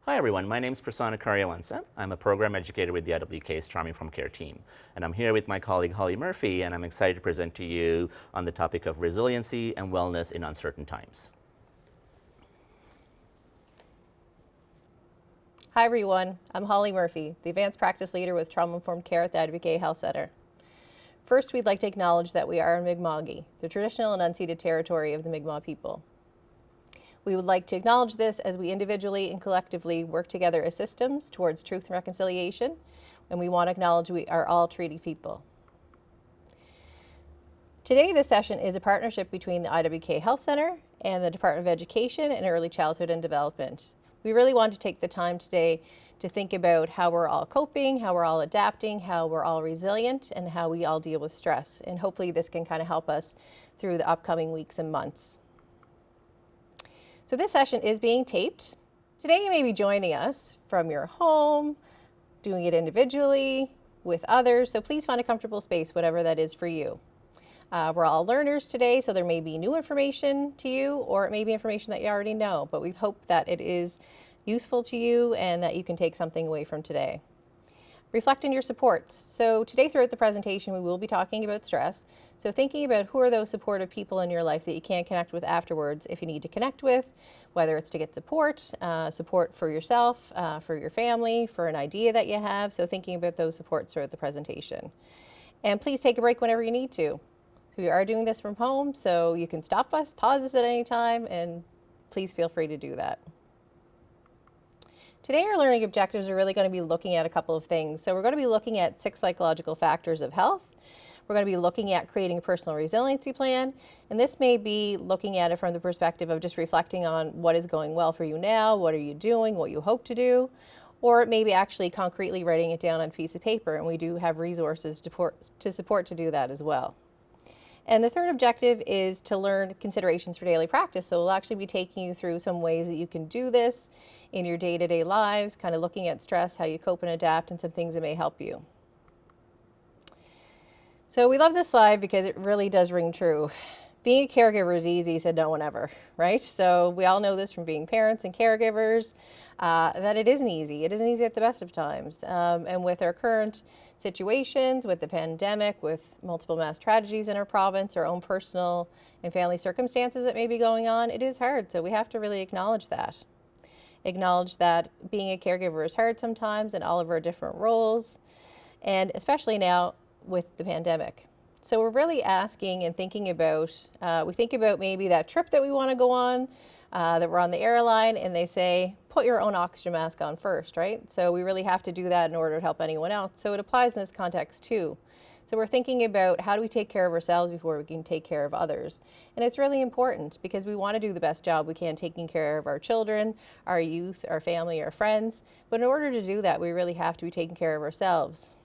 Hi everyone, my name is Prasanna Karyawansa. I'm a program educator with the IWK's Charming from Care team. And I'm here with my colleague Holly Murphy, and I'm excited to present to you on the topic of resiliency and wellness in uncertain times. Hi everyone, I'm Holly Murphy, the Advanced Practice Leader with Trauma-Informed Care at the IWK Health Center. First, we'd like to acknowledge that we are in Mi'kmaq, the traditional and unceded territory of the Mi'kmaq people. We would like to acknowledge this as we individually and collectively work together as systems towards truth and reconciliation, and we want to acknowledge we are all treaty people. Today, this session is a partnership between the IWK Health Center and the Department of Education and Early Childhood and Development. We really want to take the time today to think about how we're all coping, how we're all adapting, how we're all resilient, and how we all deal with stress. And hopefully this can kind of help us through the upcoming weeks and months. So this session is being taped. Today you may be joining us from your home, doing it individually, with others, so please find a comfortable space, whatever that is for you. We're all learners today, so there may be new information to you, or it may be information that you already know, but we hope that it is useful to you and that you can take something away from today. Reflect on your supports. So today throughout the presentation, we will be talking about stress. So thinking about who are those supportive people in your life that you can connect with afterwards if you need to connect with, whether it's to get support, support for yourself, for your family, for an idea that you have. So thinking about those supports throughout the presentation. And please take a break whenever you need to. So we are doing this from home, so you can stop us, pause us at any time, and please feel free to do that. Today our learning objectives are really going to be looking at a couple of things. So we're going to be looking at 6 psychological factors of health. We're going to be looking at creating a personal resiliency plan, and this may be looking at it from the perspective of just reflecting on what is going well for you now, what are you doing, what you hope to do, or it may be actually concretely writing it down on a piece of paper, and we do have resources to support to do that as well. And the third objective is to learn considerations for daily practice. So we'll actually be taking you through some ways that you can do this in your day-to-day lives, kind of looking at stress, how you cope and adapt, and some things that may help you. So we love this slide because it really does ring true. Being a caregiver is easy, said no one ever, right? So we all know this from being parents and caregivers, that it isn't easy. It isn't easy at the best of times. And with our current situations, with the pandemic, with multiple mass tragedies in our province, our own personal and family circumstances that may be going on, it is hard. So we have to really acknowledge that. Acknowledge that being a caregiver is hard sometimes in all of our different roles, and especially now with the pandemic. So we're really asking and thinking about, we think about maybe that trip that we want to go on, that we're on the airline and they say, put your own oxygen mask on first, right? So we really have to do that in order to help anyone else. So it applies in this context too. So we're thinking about how do we take care of ourselves before we can take care of others. And it's really important because we want to do the best job we can taking care of our children, our youth, our family, our friends. But in order to do that, we really have to be taking care of ourselves.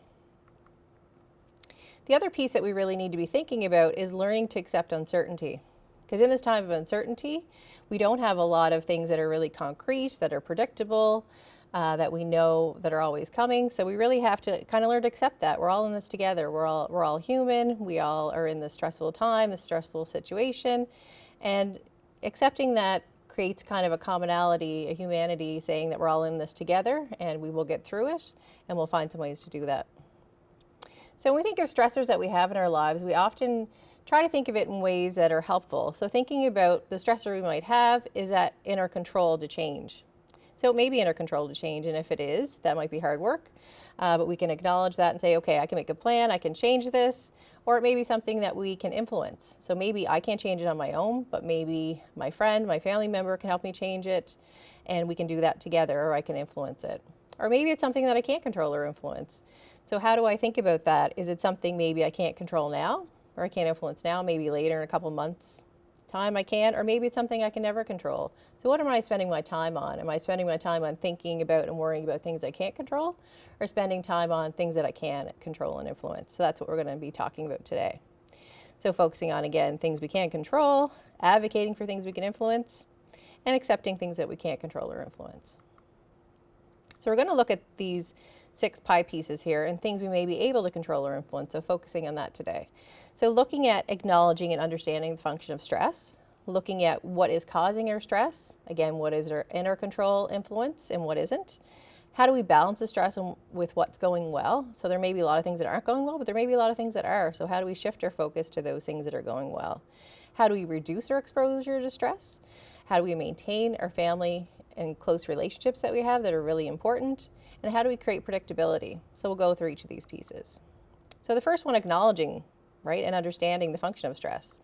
The other piece that we really need to be thinking about is learning to accept uncertainty. Because in this time of uncertainty, we don't have a lot of things that are really concrete, that are predictable, that we know that are always coming. So we really have to kind of learn to accept that. We're all in this together. We're all human. We all are in this stressful time, this stressful situation. And accepting that creates kind of a commonality, a humanity, saying that we're all in this together and we will get through it and we'll find some ways to do that. So when we think of stressors that we have in our lives, we often try to think of it in ways that are helpful. So thinking about the stressor we might have, is that in our control to change? So it may be in our control to change, and if it is, that might be hard work. But we can acknowledge that and say, okay, I can make a plan, I can change this, or it may be something that we can influence. So maybe I can't change it on my own, but maybe my friend, my family member can help me change it, and we can do that together, or I can influence it. Or maybe it's something that I can't control or influence. So how do I think about that? Is it something maybe I can't control now, or I can't influence now, maybe later in a couple months time I can, or maybe it's something I can never control. So what am I spending my time on? Am I spending my time on thinking about and worrying about things I can't control, or spending time on things that I can control and influence? So that's what we're going to be talking about today. So focusing on, again, things we can't control, advocating for things we can influence, and accepting things that we can't control or influence. So we're going to look at these 6 pie pieces here and things we may be able to control or influence, so focusing on that today. So looking at acknowledging and understanding the function of stress, looking at what is causing our stress. Again, what is in our control influence and what isn't. How do we balance the stress with what's going well? So there may be a lot of things that aren't going well, but there may be a lot of things that are. So how do we shift our focus to those things that are going well? How do we reduce our exposure to stress? How do we maintain our family and close relationships that we have that are really important? And how do we create predictability? So we'll go through each of these pieces. So the first one, acknowledging, right, and understanding the function of stress.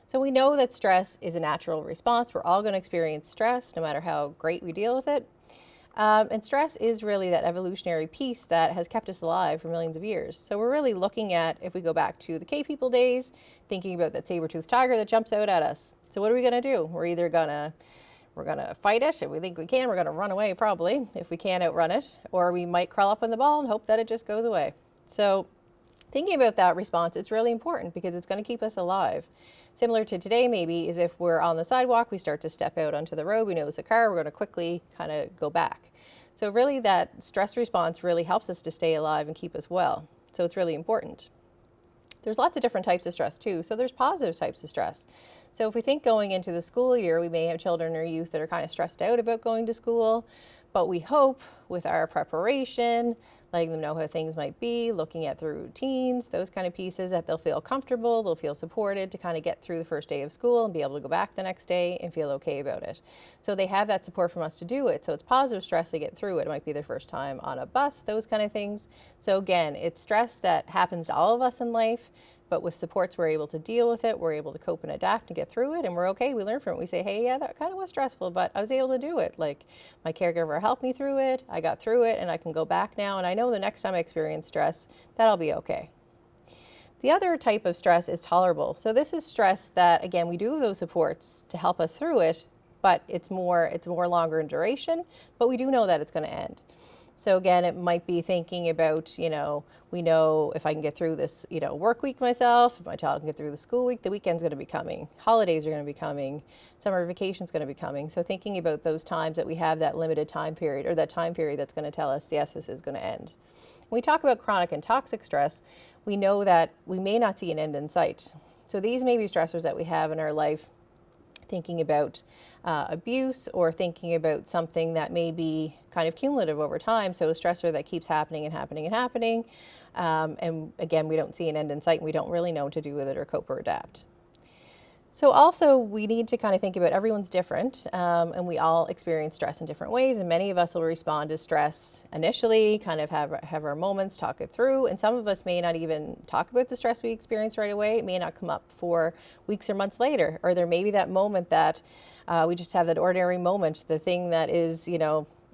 So we know that stress is a natural response. We're all going to experience stress no matter how great we deal with it. And stress is really that evolutionary piece that has kept us alive for millions of years. So we're really looking at, if we go back to the cave people days, thinking about that saber-toothed tiger that jumps out at us. So what are we going to do? We're either going to fight it if we think we can. We're going to run away probably if we can't outrun it. Or we might crawl up in the ball and hope that it just goes away. So thinking about that response, it's really important because it's going to keep us alive. Similar to today maybe is if we're on the sidewalk, we start to step out onto the road, we notice a car, we're going to quickly kind of go back. So really that stress response really helps us to stay alive and keep us well. So it's really important. There's lots of different types of stress too. So there's positive types of stress. So if we think going into the school year, we may have children or youth that are kind of stressed out about going to school, but we hope with our preparation, letting them know how things might be, looking at the routines, those kind of pieces, that they'll feel comfortable, they'll feel supported to kind of get through the first day of school and be able to go back the next day and feel okay about it. So they have that support from us to do it. So it's positive stress to get through it. It might be their first time on a bus, those kind of things. So again, it's stress that happens to all of us in life, but with supports, we're able to deal with it. We're able to cope and adapt and get through it. And we're okay. We learn from it. We say, hey, yeah, that kind of was stressful, but I was able to do it. Like my caregiver helped me through it. I got through it and I can go back now. And I know the next time I experience stress, that I'll be okay. The other type of stress is tolerable. So this is stress that, again, we do those supports to help us through it, but it's more longer in duration, but we do know that it's going to end. So again, it might be thinking about, we know if I can get through this, work week myself, if my child can get through the school week, the weekend's going to be coming, holidays are going to be coming, summer vacation's going to be coming. So thinking about those times that we have that limited time period or that time period that's going to tell us, yes, this is going to end. When we talk about chronic and toxic stress, we know that we may not see an end in sight. So these may be stressors that we have in our life, thinking about abuse or thinking about something that may be kind of cumulative over time. So a stressor that keeps happening and happening and happening. And again, we don't see an end in sight and we don't really know what to do with it or cope or adapt. So also we need to kind of think about everyone's different and we all experience stress in different ways, and many of us will respond to stress initially, kind of have our moments, talk it through, and some of us may not even talk about the stress we experience right away. It may not come up for weeks or months later, or there may be that moment that we just have that ordinary moment, the thing that is,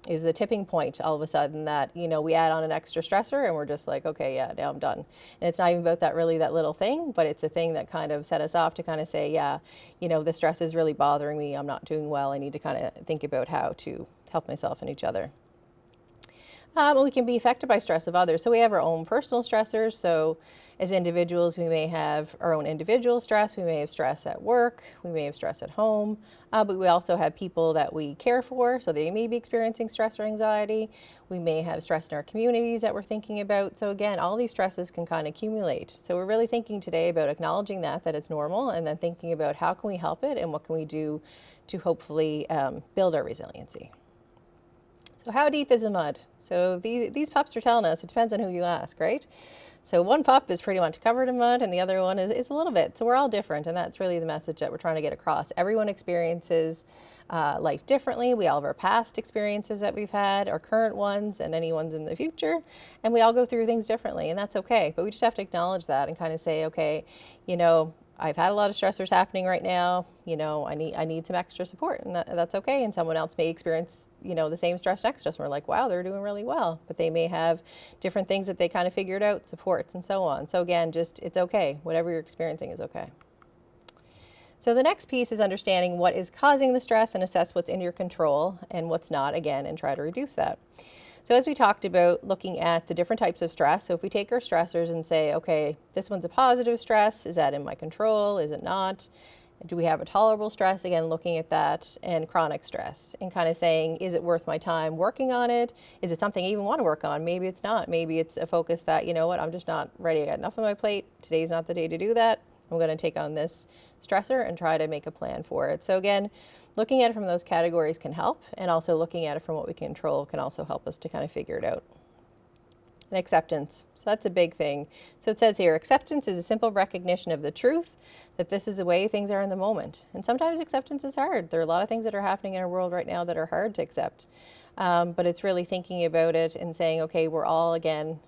is the tipping point all of a sudden that, we add on an extra stressor and we're just like, okay, yeah, now I'm done. And it's not even about that little thing, but it's a thing that kind of set us off to kind of say, yeah, the stress is really bothering me. I'm not doing well. I need to kind of think about how to help myself and each other. We can be affected by stress of others. So we have our own personal stressors. So as individuals, we may have our own individual stress. We may have stress at work. We may have stress at home. But we also have people that we care for. So they may be experiencing stress or anxiety. We may have stress in our communities that we're thinking about. So again, all these stresses can kind of accumulate. So we're really thinking today about acknowledging that it's normal, and then thinking about how can we help it and what can we do to hopefully build our resiliency. So how deep is the mud? So these pups are telling us, it depends on who you ask, right? So one pup is pretty much covered in mud and the other one is a little bit. So we're all different, and that's really the message that we're trying to get across. Everyone experiences life differently. We all have our past experiences that we've had, our current ones, and any ones in the future. And we all go through things differently, and that's okay. But we just have to acknowledge that and kind of say, okay, I've had a lot of stressors happening right now. I need some extra support, and that's okay. And someone else may experience, the same stress next to us. And we're like, wow, they're doing really well. But they may have different things that they kind of figured out, supports and so on. So again, it's okay. Whatever you're experiencing is okay. So the next piece is understanding what is causing the stress and assess what's in your control and what's not, again, and try to reduce that. So as we talked about, looking at the different types of stress, so if we take our stressors and say, okay, this one's a positive stress, is that in my control, is it not? Do we have a tolerable stress? Again, looking at that, and chronic stress, and kind of saying, is it worth my time working on it? Is it something I even want to work on? Maybe it's not. Maybe it's a focus that, I'm just not ready. I got enough on my plate. Today's not the day to do that. I'm going to take on this stressor and try to make a plan for it. So again, looking at it from those categories can help, and also looking at it from what we control can also help us to kind of figure it out. And acceptance. So that's a big thing. So it says here, acceptance is a simple recognition of the truth that this is the way things are in the moment. And sometimes acceptance is hard. There are a lot of things that are happening in our world right now that are hard to accept. But it's really thinking about it and saying, okay, we're all, again,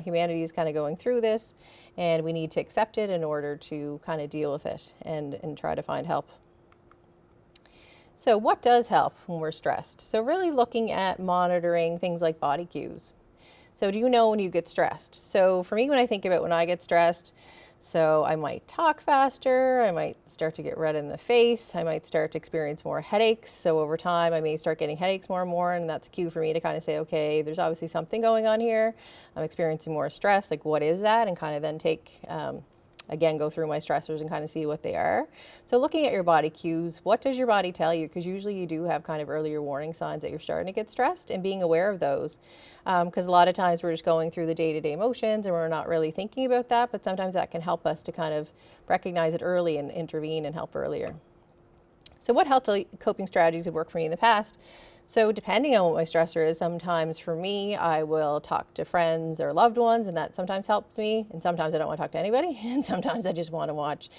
humanity is kind of going through this, and we need to accept it in order to kind of deal with it and try to find help. So what does help when we're stressed? So really looking at monitoring things like body cues. So do you know when you get stressed? So for me, when I think about when I get stressed, so I might talk faster, I might start to get red in the face, I might start to experience more headaches. So over time, I may start getting headaches more and more, and that's a cue for me to kind of say, okay, there's obviously something going on here. I'm experiencing more stress, like what is that? And kind of then take, again, go through my stressors and kind of see what they are. So looking at your body cues, what does your body tell you? Because usually you do have kind of earlier warning signs that you're starting to get stressed, and being aware of those. Because a lot of times we're just going through the day-to-day motions and we're not really thinking about that, but sometimes that can help us to kind of recognize it early and intervene and help earlier. So what healthy coping strategies have worked for me in the past? So depending on what my stressor is, sometimes for me, I will talk to friends or loved ones, and that sometimes helps me. And sometimes I don't want to talk to anybody. And sometimes I just want to watch,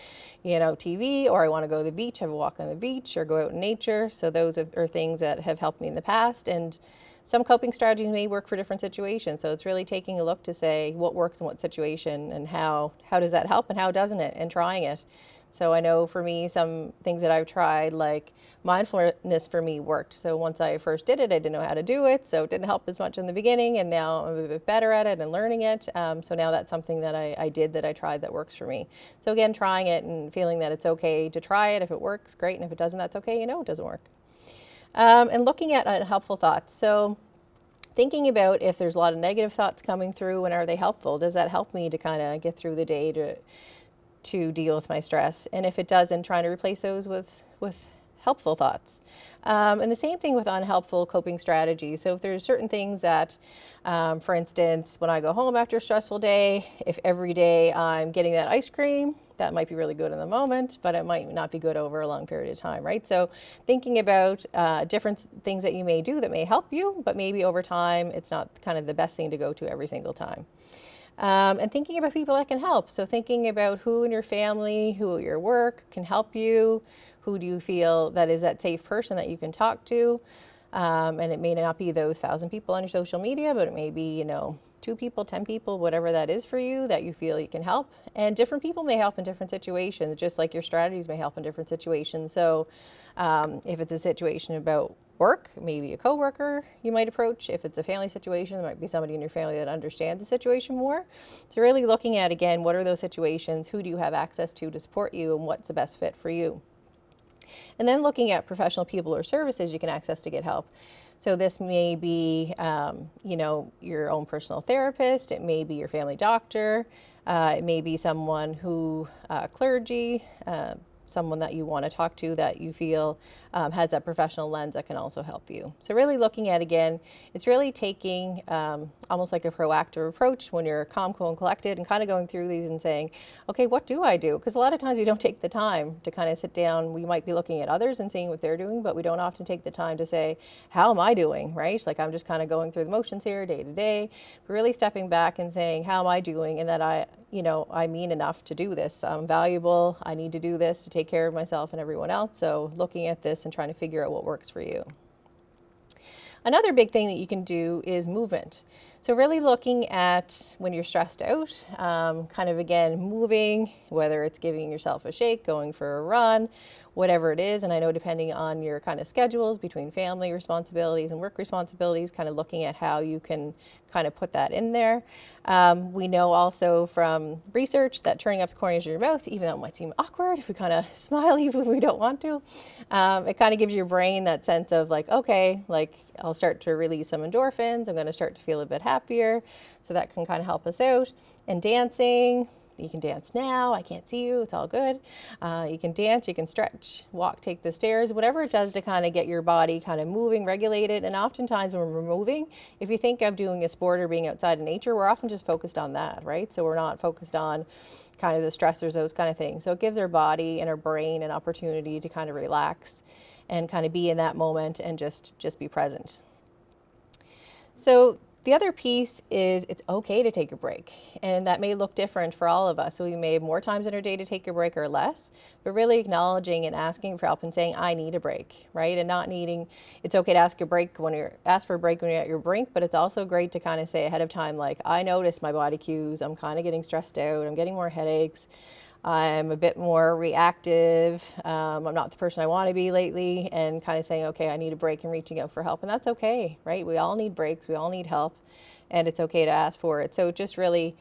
TV, or I want to go to the beach, have a walk on the beach, or go out in nature. So those are things that have helped me in the past. And some coping strategies may work for different situations. So it's really taking a look to say what works in what situation and how does that help and how doesn't it, and trying it. So I know for me, some things that I've tried, like mindfulness for me worked. So once I first did it, I didn't know how to do it. So it didn't help as much in the beginning, and now I'm a bit better at it and learning it. So now that's something that I did, that I tried, that works for me. So again, trying it and feeling that it's okay to try it. If it works, great. And if it doesn't, that's okay. It doesn't work. And looking at unhelpful thoughts. So thinking about if there's a lot of negative thoughts coming through, and are they helpful? Does that help me to kind of get through the day to deal with my stress? And if it doesn't, trying to replace those with helpful thoughts. And the same thing with unhelpful coping strategies. So if there's certain things that, for instance, when I go home after a stressful day, if every day I'm getting that ice cream, that might be really good in the moment, but it might not be good over a long period of time, right? So thinking about different things that you may do that may help you, but maybe over time, it's not kind of the best thing to go to every single time. And thinking about people that can help. So thinking about who in your family, who at your work can help you, who do you feel that is that safe person that you can talk to. And it may not be those 1,000 people on your social media, but it may be, 2 people, 10 people, whatever that is for you that you feel you can help. And different people may help in different situations, just like your strategies may help in different situations. So if it's a situation about work, maybe a coworker you might approach. If it's a family situation, there might be somebody in your family that understands the situation more. So really looking at, again, what are those situations, who do you have access to support you, and what's the best fit for you. And then looking at professional people or services you can access to get help. So this may be, your own personal therapist. It may be your family doctor. It may be someone who, clergy, someone that you want to talk to that you feel has that professional lens that can also help you. So really looking at, again, it's really taking almost like a proactive approach when you're calm, cool, and collected, and kind of going through these and saying, okay, what do I do? Because a lot of times we don't take the time to kind of sit down. We might be looking at others and seeing what they're doing, but we don't often take the time to say, how am I doing, right? Like, I'm just kind of going through the motions here day to day, but really stepping back and saying, how am I doing? And that I mean enough to do this. I'm valuable. I need to do this to take care of myself and everyone else. So looking at this and trying to figure out what works for you. Another big thing that you can do is movement. So really looking at when you're stressed out, kind of, again, moving, whether it's giving yourself a shake, going for a run, whatever it is. And I know depending on your kind of schedules between family responsibilities and work responsibilities, kind of looking at how you can kind of put that in there. We know also from research that turning up the corners of your mouth, even though it might seem awkward if we kind of smile even if we don't want to, it kind of gives your brain that sense of like, okay, like I'll start to release some endorphins. I'm going to start to feel a bit happier. So that can kind of help us out. And dancing, You can dance now. I can't see you. It's all good. You can dance, you can stretch, walk, take the stairs, whatever it does to kind of get your body kind of moving, regulated. And oftentimes when we're moving, if you think of doing a sport or being outside in nature, we're often just focused on that, right? So we're not focused on kind of the stressors, those kind of things. So it gives our body and our brain an opportunity to kind of relax and kind of be in that moment and just be present. So the other piece is it's okay to take a break, and that may look different for all of us. So we may have more times in our day to take a break or less, but really acknowledging and asking for help and saying, I need a break, right? And not needing, it's okay to ask for a break when you're at your brink, but it's also great to kind of say ahead of time, like, I notice my body cues, I'm kind of getting stressed out, I'm getting more headaches, I'm a bit more reactive, I'm not the person I want to be lately, and kind of saying, okay, I need a break and reaching out for help. And that's okay, right? We all need breaks, we all need help, and it's okay to ask for it. So just really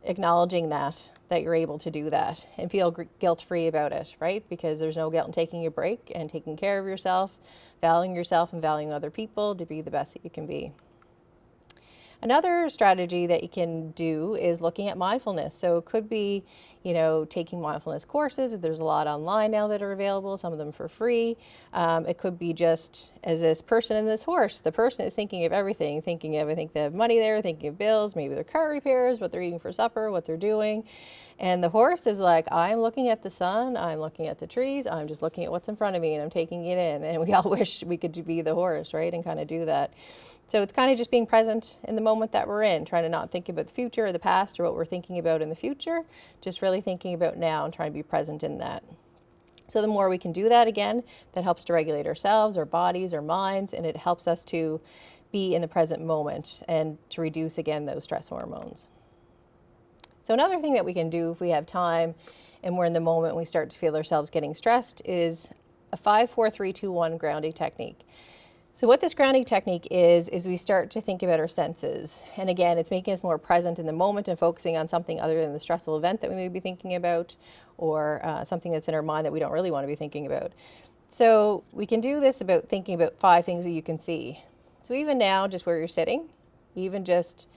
acknowledging that you're able to do that and feel guilt-free about it, right? Because there's no guilt in taking a break and taking care of yourself and valuing other people to be the best that you can be. Another strategy that you can do is looking at mindfulness. So it could be, taking mindfulness courses. There's a lot online now that are available, some of them for free. It could be just as this person in this horse, the person is thinking of everything, I think they have money there, thinking of bills, maybe their car repairs, what they're eating for supper, what they're doing. And the horse is like, I'm looking at the sun, I'm looking at the trees, I'm just looking at what's in front of me and I'm taking it in. And we all wish we could be the horse, right? And kind of do that. So it's kind of just being present in the moment that we're in, trying to not think about the future or the past or what we're thinking about in the future, just really thinking about now and trying to be present in that. So the more we can do that, again, that helps to regulate ourselves, our bodies, our minds, and it helps us to be in the present moment and to reduce, again, those stress hormones. So another thing that we can do if we have time and we're in the moment and we start to feel ourselves getting stressed is a 5-4-3-2-1 grounding technique. So what this grounding technique is we start to think about our senses. And again, it's making us more present in the moment and focusing on something other than the stressful event that we may be thinking about or something that's in our mind that we don't really want to be thinking about. So we can do this about thinking about 5 things that you can see. So even now, just where you're sitting, even just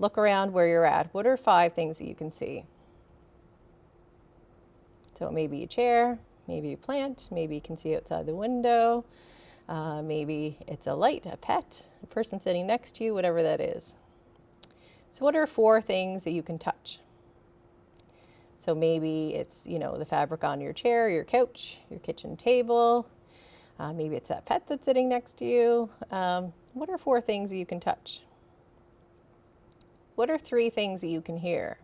look around where you're at. What are 5 things that you can see? So it may be a chair, maybe a plant, maybe you can see outside the window. Maybe it's a light, a pet, a person sitting next to you, whatever that is. So what are 4 things that you can touch? So maybe it's, the fabric on your chair, your couch, your kitchen table. Maybe it's that pet that's sitting next to you. What are 4 things that you can touch? What are 3 things that you can hear?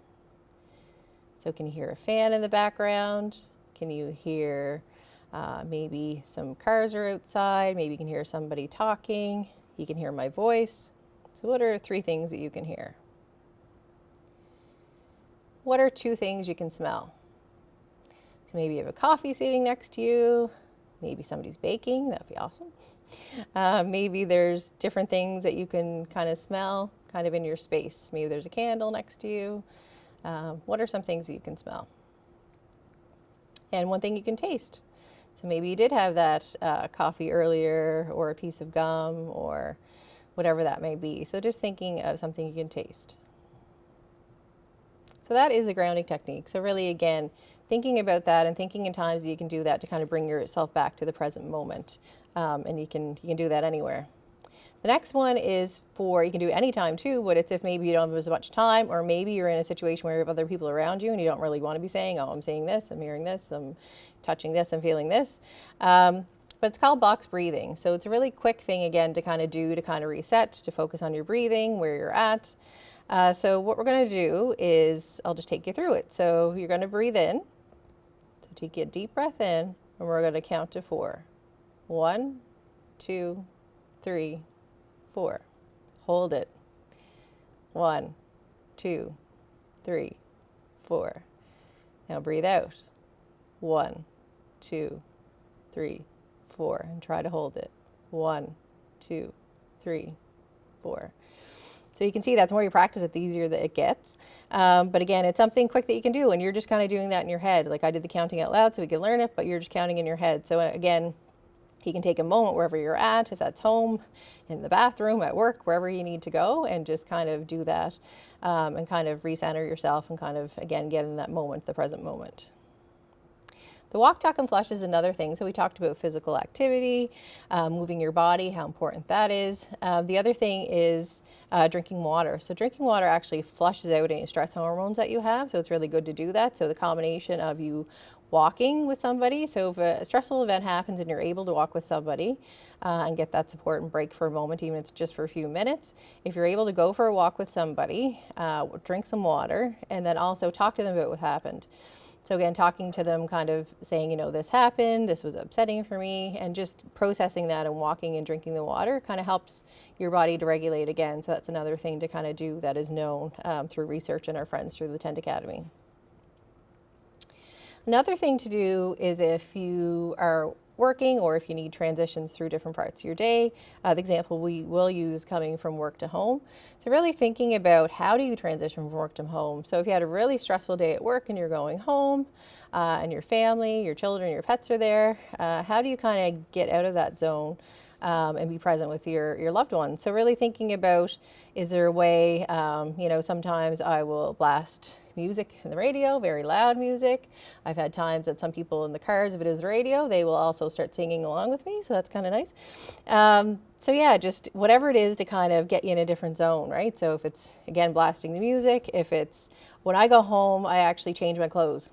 So can you hear a fan in the background? Can you hear maybe some cars are outside, maybe you can hear somebody talking, you can hear my voice. So what are 3 things that you can hear? What are 2 things you can smell? So maybe you have a coffee sitting next to you, maybe somebody's baking, that'd be awesome. Maybe there's different things that you can kind of smell kind of in your space. Maybe there's a candle next to you. What are some things that you can smell? And 1 thing you can taste. So maybe you did have that coffee earlier or a piece of gum or whatever that may be. So just thinking of something you can taste. So that is a grounding technique. So really, again, thinking about that and thinking in times that you can do that to kind of bring yourself back to the present moment. And you can do that anywhere. The next one is you can do it anytime too, but it's if maybe you don't have as much time, or maybe you're in a situation where you have other people around you and you don't really want to be saying, oh, I'm seeing this, I'm hearing this, I'm touching this, I'm feeling this. But it's called box breathing. So it's a really quick thing, again, to kind of reset, to focus on your breathing, where you're at. So what we're going to do is, I'll just take you through it. So you're going to breathe in. So take a deep breath in, and we're going to count to 4. 1, 2, 3, 4. Hold it. 1, 2, 3, 4. Now breathe out. 1, 2, 3, 4. And try to hold it. 1, 2, 3, 4. So you can see that the more you practice it, the easier that it gets. But again, it's something quick that you can do, and you're just kind of doing that in your head. Like I did the counting out loud so we could learn it, but you're just counting in your head. So again, You can take a moment wherever you're at, if that's home, in the bathroom, at work, wherever you need to go, and just kind of do that and kind of recenter yourself and kind of, again, get in that moment, the present moment. The walk, talk, and flush is another thing. So we talked about physical activity, moving your body, how important that is. The other thing is drinking water. So drinking water actually flushes out any stress hormones that you have. So it's really good to do that. So the combination of you walking with somebody. So if a stressful event happens and you're able to walk with somebody and get that support and break for a moment, even if it's just for a few minutes, if you're able to go for a walk with somebody, drink some water, and then also talk to them about what happened. So again, talking to them, kind of saying, you know, this happened, this was upsetting for me, and just processing that and walking and drinking the water kind of helps your body to regulate again. So that's another thing to kind of do that is known through research and our friends through the Tent Academy. Another thing to do is if you are working or if you need transitions through different parts of your day. The example we will use is coming from work to home. So really thinking about how do you transition from work to home. So if you had a really stressful day at work and you're going home and your family, your children, your pets are there, how do you kind of get out of that zone and be present with your loved ones? So really thinking about, is there a way, you know, sometimes I will blast music in the radio, very loud music. I've had times that some people in the cars, if it is radio, they will also start singing along with me. So that's kind of nice. So yeah, just whatever it is to kind of get you in a different zone, right? So if it's, again, blasting the music, if it's when I go home, I actually change my clothes.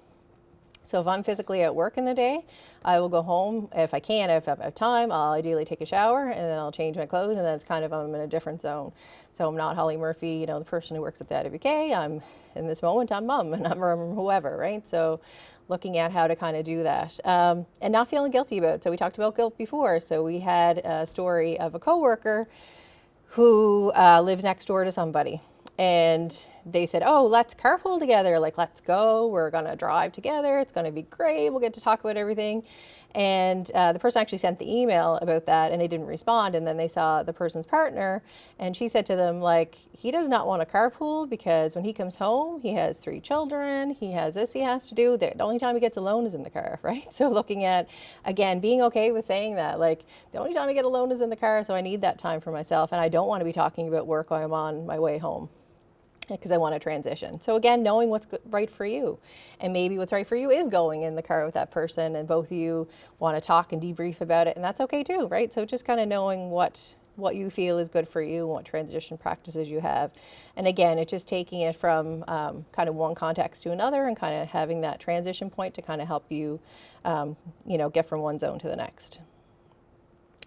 So if I'm physically at work in the day, I will go home if I can, if I have time, I'll ideally take a shower and then I'll change my clothes, and then it's kind of, I'm in a different zone. So I'm not Holly Murphy, you know, the person who works at the IWK. I'm in this moment, I'm mom and I'm whoever, right? So looking at how to kind of do that and not feeling guilty about it. So we talked about guilt before. So we had a story of a coworker who lives next door to somebody. And they said, oh, let's carpool together. Like, let's go. We're going to drive together. It's going to be great. We'll get to talk about everything. And the person actually sent the email about that and they didn't respond. And then they saw the person's partner and she said to them, like, he does not want to carpool because when he comes home, he has 3 children. He has this he has to do. The only time he gets alone is in the car, right? So looking at, again, being okay with saying that, like, the only time I get alone is in the car. So I need that time for myself. And I don't want to be talking about work while I'm on my way home, because I want to transition. So again, knowing what's right for you. And maybe what's right for you is going in the car with that person and both of you want to talk and debrief about it, and that's okay too, right? So just kind of knowing what you feel is good for you and what transition practices you have. And again, it's just taking it from kind of one context to another and kind of having that transition point to kind of help you, you know, get from one zone to the next.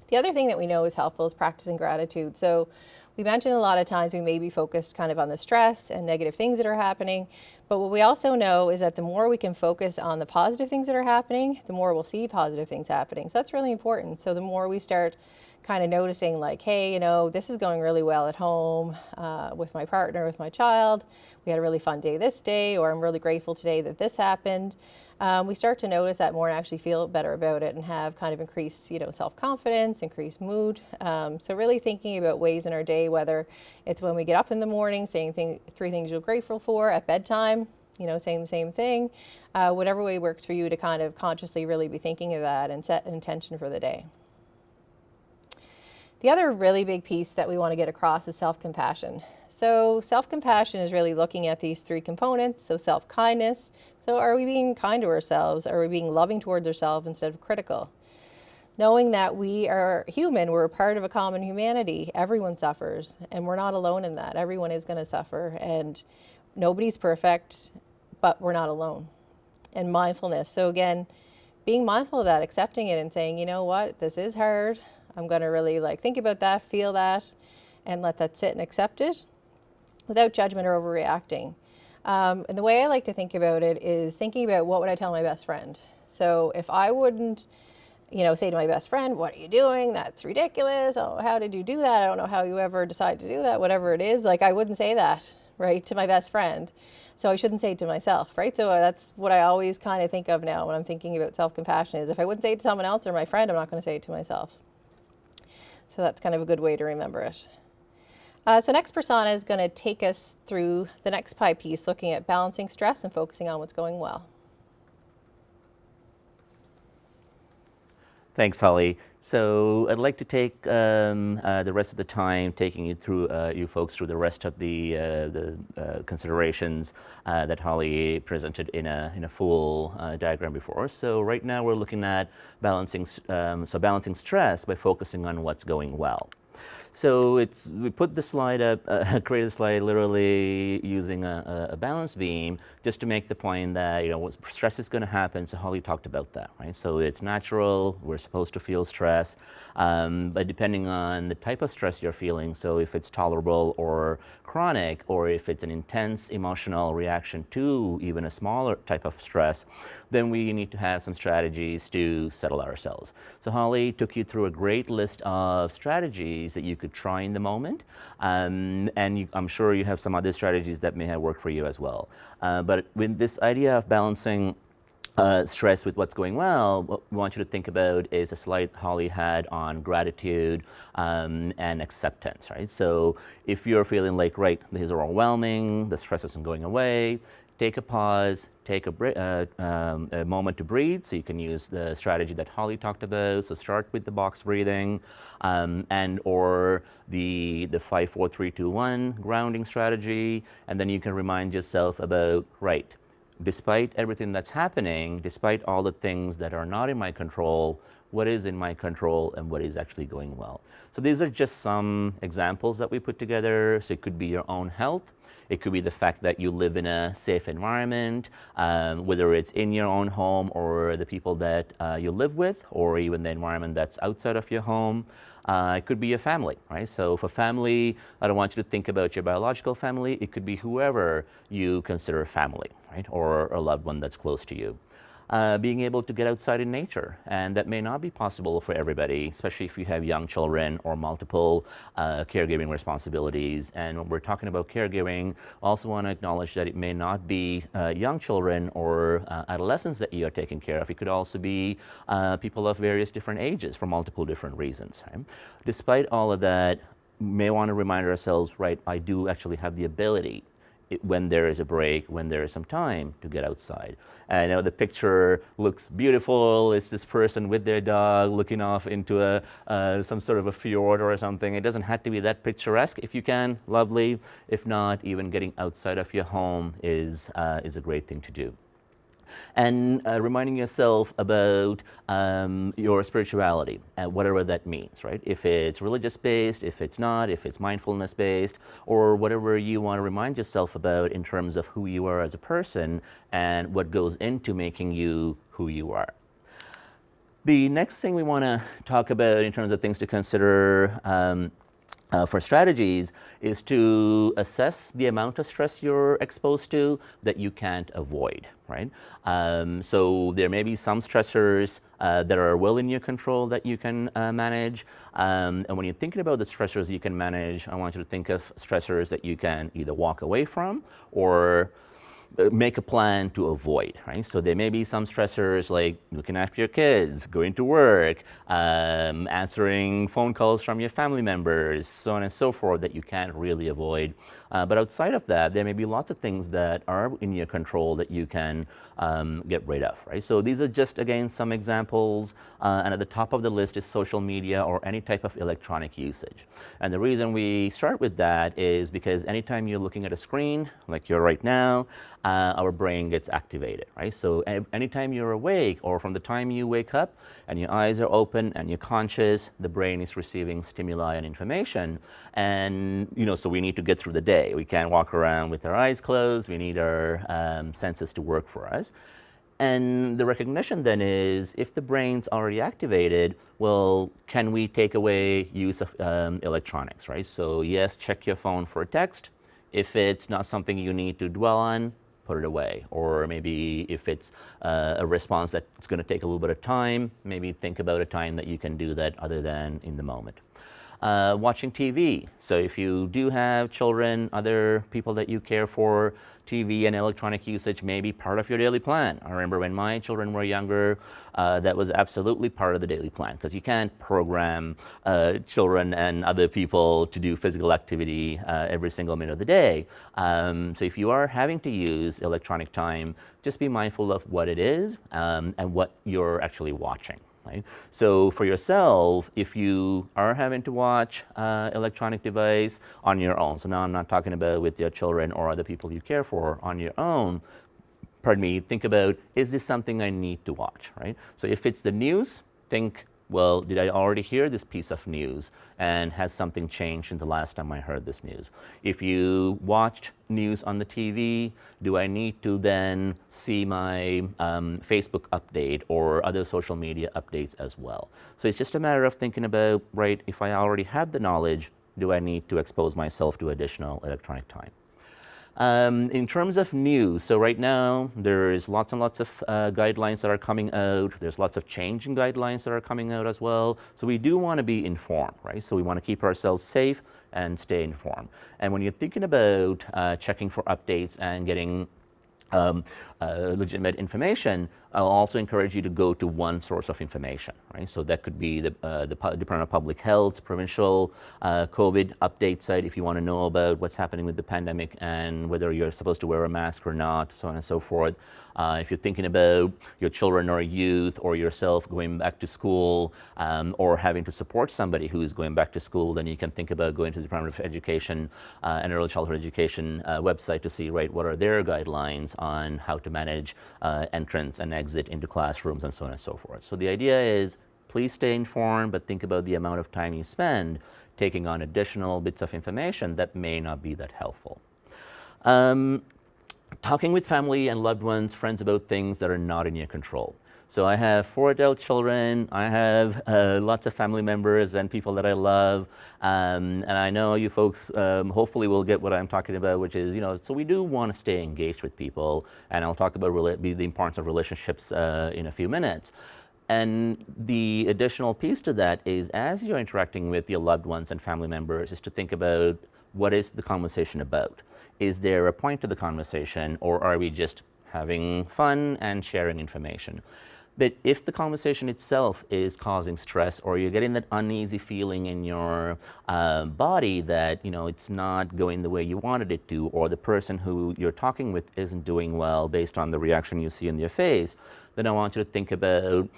The other thing that we know is helpful is practicing gratitude. So we mentioned a lot of times we may be focused kind of on the stress and negative things that are happening, but what we also know is that the more we can focus on the positive things that are happening, the more we'll see positive things happening. So that's really important. So the more we start kind of noticing, like, hey, you know, this is going really well at home with my partner, with my child. We had a really fun day this day, or I'm really grateful today that this happened. We start to notice that more and actually feel better about it and have kind of increased, you know, self-confidence, increased mood. So really thinking about ways in our day, whether it's when we get up in the morning, saying 3 things you're grateful for, at bedtime, you know, saying the same thing, whatever way works for you to kind of consciously really be thinking of that and set an intention for the day. The other really big piece that we want to get across is self-compassion. So self-compassion is really looking at these 3 components. So self-kindness. So are we being kind to ourselves? Are we being loving towards ourselves instead of critical? Knowing that we are human, we're a part of a common humanity. Everyone suffers, and we're not alone in that. Everyone is going to suffer, and nobody's perfect, but we're not alone. And mindfulness. So again, being mindful of that, accepting it and saying, you know what, this is hard. I'm going to really think about that, feel that, and let that sit and accept it without judgment or overreacting. And the way I like to think about it is thinking about what would I tell my best friend. So if I wouldn't, you know, say to my best friend, what are you doing? That's ridiculous. Oh, how did you do that? I don't know how you ever decided to do that, whatever it is. Like, I wouldn't say that, right, to my best friend. So I shouldn't say it to myself, right? So that's what I always kind of think of now when I'm thinking about self-compassion is if I wouldn't say it to someone else or my friend, I'm not going to say it to myself. So that's kind of a good way to remember it. So next persona is going to take us through the next pie piece, looking at balancing stress and focusing on what's going well. Thanks, Holly. So I'd like to take the rest of the time taking you through, you folks through the rest of the considerations that Holly presented in a full diagram before. So right now we're looking at balancing stress by focusing on what's going well. So we put the slide up, created a slide literally using a balance beam just to make the point that, stress is going to happen. So Holly talked about that, right? So it's natural. We're supposed to feel stress, but depending on the type of stress you're feeling, so if it's tolerable or chronic, or if it's an intense emotional reaction to even a smaller type of stress, then we need to have some strategies to settle ourselves. So Holly took you through a great list of strategies that you could try in the moment, and I'm sure you have some other strategies that may have worked for you as well. But with this idea of balancing stress with what's going well, what we want you to think about is a slide Holly had on gratitude and acceptance, right? So if you're feeling like, right, this is overwhelming, the stress isn't going away, take a pause, take a moment to breathe. So you can use the strategy that Holly talked about. So start with the box breathing and or the 5, 4, 3, 2, 1 grounding strategy. And then you can remind yourself about, right, despite everything that's happening, despite all the things that are not in my control, what is in my control and what is actually going well. So these are just some examples that we put together. So it could be your own health. It could be the fact that you live in a safe environment, whether it's in your own home or the people that you live with, or even the environment that's outside of your home. It could be your family, right? So for family, I don't want you to think about your biological family. It could be whoever you consider family, right? Or a loved one that's close to you. Being able to get outside in nature, and that may not be possible for everybody, especially if you have young children or multiple caregiving responsibilities. And when we're talking about caregiving, I also want to acknowledge that it may not be young children or adolescents that you are taking care of. It could also be people of various different ages for multiple different reasons. Right? Despite all of that, we may want to remind ourselves, right, I do actually have the ability when there is a break, when there is some time to get outside. I know the picture looks beautiful. It's this person with their dog looking off into some sort of a fjord or something. It doesn't have to be that picturesque. If you can, lovely. If not, even getting outside of your home is a great thing to do. And reminding yourself about your spirituality, whatever that means, right? If it's religious-based, if it's not, if it's mindfulness-based, or whatever you want to remind yourself about in terms of who you are as a person and what goes into making you who you are. The next thing we want to talk about in terms of things to consider for strategies is to assess the amount of stress you're exposed to that you can't avoid, right? So there may be some stressors that are well in your control that you can manage. And when you're thinking about the stressors you can manage, I want you to think of stressors that you can either walk away from or make a plan to avoid, right? So there may be some stressors like looking after your kids, going to work, answering phone calls from your family members, so on and so forth, that you can't really avoid. But outside of that, there may be lots of things that are in your control that you can get rid of, right? So these are just, again, some examples. And at the top of the list is social media or any type of electronic usage. And the reason we start with that is because anytime you're looking at a screen, like you're right now, our brain gets activated, right? So anytime you're awake or from the time you wake up and your eyes are open and you're conscious, the brain is receiving stimuli and information. And, so we need to get through the day. We can't walk around with our eyes closed. We need our senses to work for us. And the recognition then is, if the brain's already activated, well, can we take away use of electronics, right? So yes, check your phone for a text. If it's not something you need to dwell on, put it away. Or maybe if it's a response that's going to take a little bit of time, maybe think about a time that you can do that other than in the moment. Watching TV. So if you do have children, other people that you care for, TV and electronic usage may be part of your daily plan. I remember when my children were younger, that was absolutely part of the daily plan, because you can't program children and other people to do physical activity every single minute of the day. So if you are having to use electronic time, just be mindful of what it is and what you're actually watching. Right? So for yourself, if you are having to watch electronic device on your own, so now I'm not talking about with your children or other people you care for, on your own, pardon me, think about, is this something I need to watch, right? So if it's the news, think, well, did I already hear this piece of news? And has something changed since the last time I heard this news? If you watched news on the TV, do I need to then see my Facebook update or other social media updates as well? So it's just a matter of thinking about, right, if I already have the knowledge, do I need to expose myself to additional electronic time? In terms of news, so right now there's lots and lots of guidelines that are coming out. There's lots of change in guidelines that are coming out as well. So we do want to be informed, right? So we want to keep ourselves safe and stay informed. And when you're thinking about checking for updates and getting legitimate information, I'll also encourage you to go to one source of information, right? So that could be the Department of Public Health's provincial COVID update site if you want to know about what's happening with the pandemic and whether you're supposed to wear a mask or not, so on and so forth. If you're thinking about your children or youth or yourself going back to school or having to support somebody who's going back to school, then you can think about going to the Department of Education and Early Childhood Education website to see, right, what are their guidelines on how to manage entrance and exit into classrooms and so on and so forth. So the idea is, please stay informed, but think about the amount of time you spend taking on additional bits of information that may not be that helpful. Talking with family and loved ones, friends about things that are not in your control. So I have 4 adult children, I have lots of family members and people that I love, and I know you folks hopefully will get what I'm talking about, which is, so we do want to stay engaged with people, and I'll talk about the importance of relationships in a few minutes. And the additional piece to that is, as you're interacting with your loved ones and family members, is to think about, what is the conversation about? Is there a point to the conversation, or are we just having fun and sharing information? But if the conversation itself is causing stress, or you're getting that uneasy feeling in your body that it's not going the way you wanted it to, or the person who you're talking with isn't doing well based on the reaction you see in their face, then I want you to think about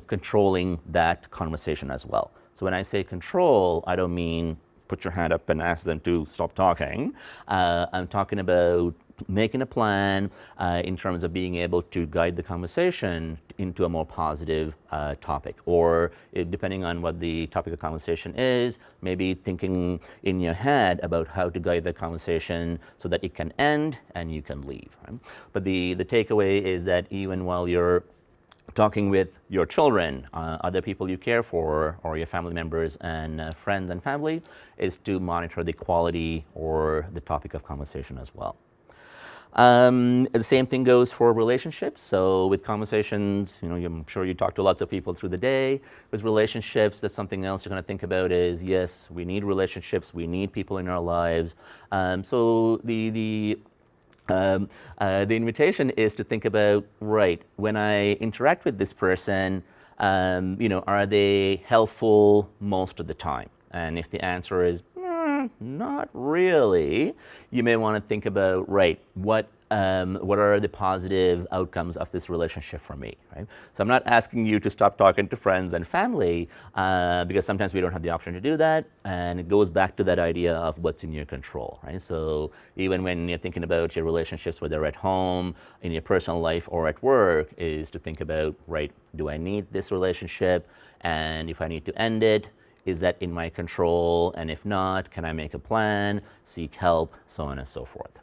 controlling that conversation as well. So when I say control, I don't mean put your hand up and ask them to stop talking. I'm talking about making a plan in terms of being able to guide the conversation into a more positive topic, or depending on what the topic of conversation is, maybe thinking in your head about how to guide the conversation so that it can end and you can leave. Right? But the takeaway is that even while you're talking with your children, other people you care for, or your family members and friends and family, is to monitor the quality or the topic of conversation as well. The same thing goes for relationships. So with conversations, I'm sure you talk to lots of people through the day. With relationships, that's something else you're going to think about is, yes, we need relationships, we need people in our lives. So the invitation is to think about, right, when I interact with this person, are they helpful most of the time? And if the answer is not really, you may want to think about, right, what are the positive outcomes of this relationship for me, right? So I'm not asking you to stop talking to friends and family because sometimes we don't have the option to do that, and it goes back to that idea of what's in your control, right? So even when you're thinking about your relationships, whether at home, in your personal life, or at work, is to think about, right, do I need this relationship? And if I need to end it, is that in my control? And if not, can I make a plan, seek help, so on and so forth.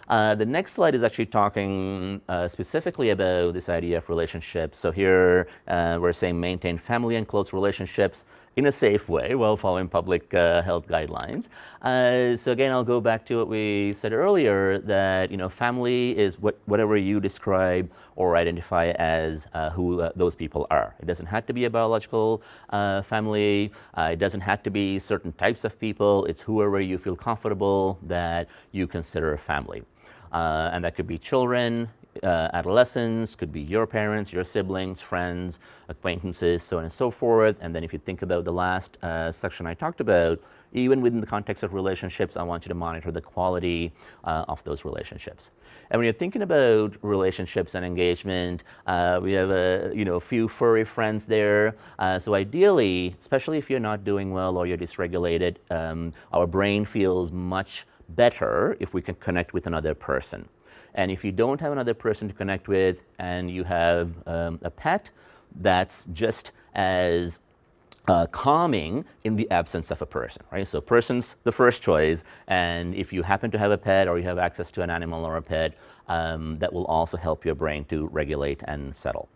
The next slide is actually talking specifically about this idea of relationships. So here we're saying maintain family and close relationships in a safe way while following public health guidelines. So again, I'll go back to what we said earlier, that family is whatever you describe or identify as who those people are. It doesn't have to be a biological family. It doesn't have to be certain types of people. It's whoever you feel comfortable that you consider a family. And that could be children, adolescents, could be your parents, your siblings, friends, acquaintances, so on and so forth. And then if you think about the last section I talked about, even within the context of relationships, I want you to monitor the quality of those relationships. And when you're thinking about relationships and engagement, we have a few furry friends there. So ideally, especially if you're not doing well or you're dysregulated, our brain feels much better if we can connect with another person. And if you don't have another person to connect with and you have a pet, that's just as calming in the absence of a person, right? So person's the first choice, and if you happen to have a pet or you have access to an animal or a pet, that will also help your brain to regulate and settle.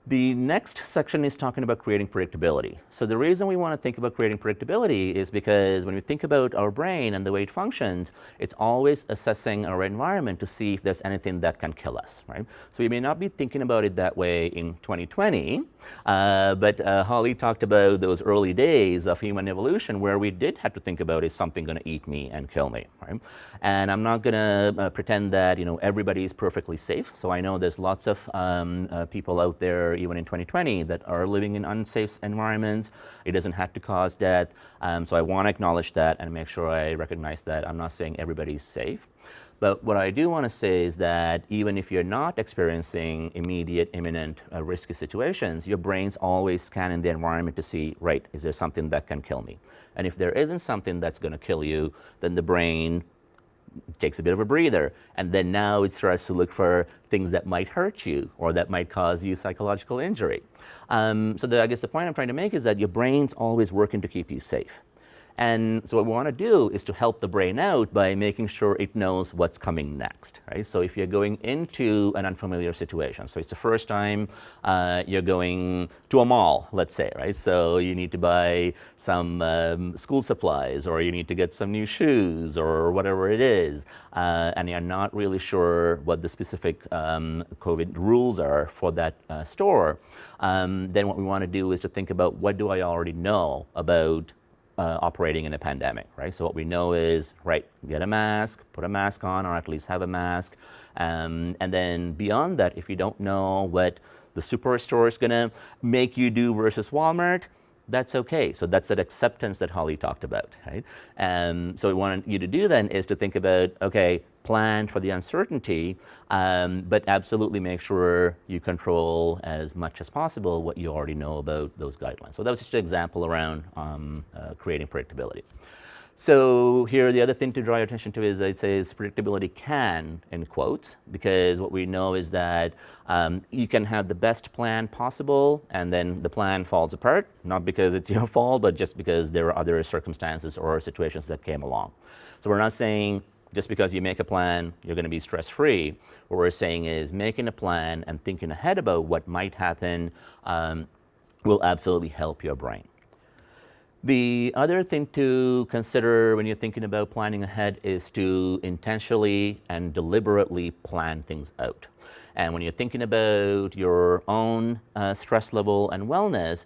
The next section is talking about creating predictability. So the reason we want to think about creating predictability is because when we think about our brain and the way it functions, it's always assessing our environment to see if there's anything that can kill us, right? So we may not be thinking about it that way in 2020, but Holly talked about those early days of human evolution where we did have to think about, is something going to eat me and kill me, right? And I'm not going to pretend that everybody is perfectly safe. So I know there's lots of people out there, even in 2020, that are living in unsafe environments. It doesn't have to cause death. So I want to acknowledge that and make sure I recognize that. I'm not saying everybody's safe. But what I do want to say is that even if you're not experiencing immediate, imminent, risky situations, your brain's always scanning the environment to see, right, is there something that can kill me? And if there isn't something that's going to kill you, then the brain takes a bit of a breather, and then now it starts to look for things that might hurt you or that might cause you psychological injury. I guess the point I'm trying to make is that your brain's always working to keep you safe. And so what we want to do is to help the brain out by making sure it knows what's coming next, right? So if you're going into an unfamiliar situation, so it's the first time you're going to a mall, let's say, right? So you need to buy some school supplies, or you need to get some new shoes, or whatever it is, and you're not really sure what the specific COVID rules are for that store, then what we want to do is to think about, what do I already know about operating in a pandemic, right? So what we know is, right, get a mask, put a mask on, or at least have a mask. And then beyond that, if you don't know what the superstore is going to make you do versus Walmart, that's okay. So that's that acceptance that Holly talked about, right? So what we want you to do then is to think about, okay, plan for the uncertainty, but absolutely make sure you control as much as possible what you already know about those guidelines. So that was just an example around creating predictability. So here, the other thing to draw your attention to is, I'd say, is predictability can, in quotes, because what we know is that you can have the best plan possible, and then the plan falls apart, not because it's your fault, but just because there are other circumstances or situations that came along. So we're not saying just because you make a plan, you're going to be stress-free. What we're saying is making a plan and thinking ahead about what might happen will absolutely help your brain. The other thing to consider when you're thinking about planning ahead is to intentionally and deliberately plan things out. And when you're thinking about your own stress level and wellness,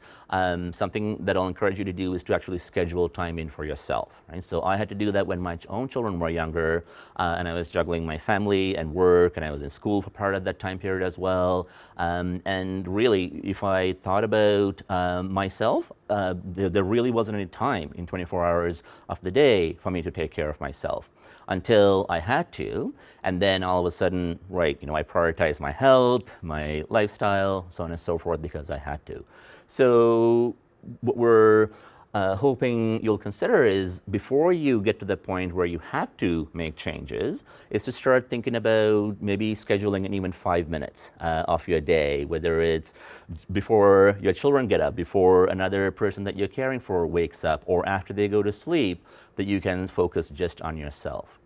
something that I'll encourage you to do is to actually schedule time in for yourself, right? So I had to do that when my own children were younger, and I was juggling my family and work, and I was in school for part of that time period as well. And really, if I thought about myself, there really wasn't any time in 24 hours of the day for me to take care of myself, until I had to. And then all of a sudden, right, I prioritized my health, my lifestyle, so on and so forth, because I had to. So what we're hoping you'll consider is, before you get to the point where you have to make changes, is to start thinking about maybe scheduling in even 5 minutes of your day, whether it's before your children get up, before another person that you're caring for wakes up, or after they go to sleep, that you can focus just on yourself.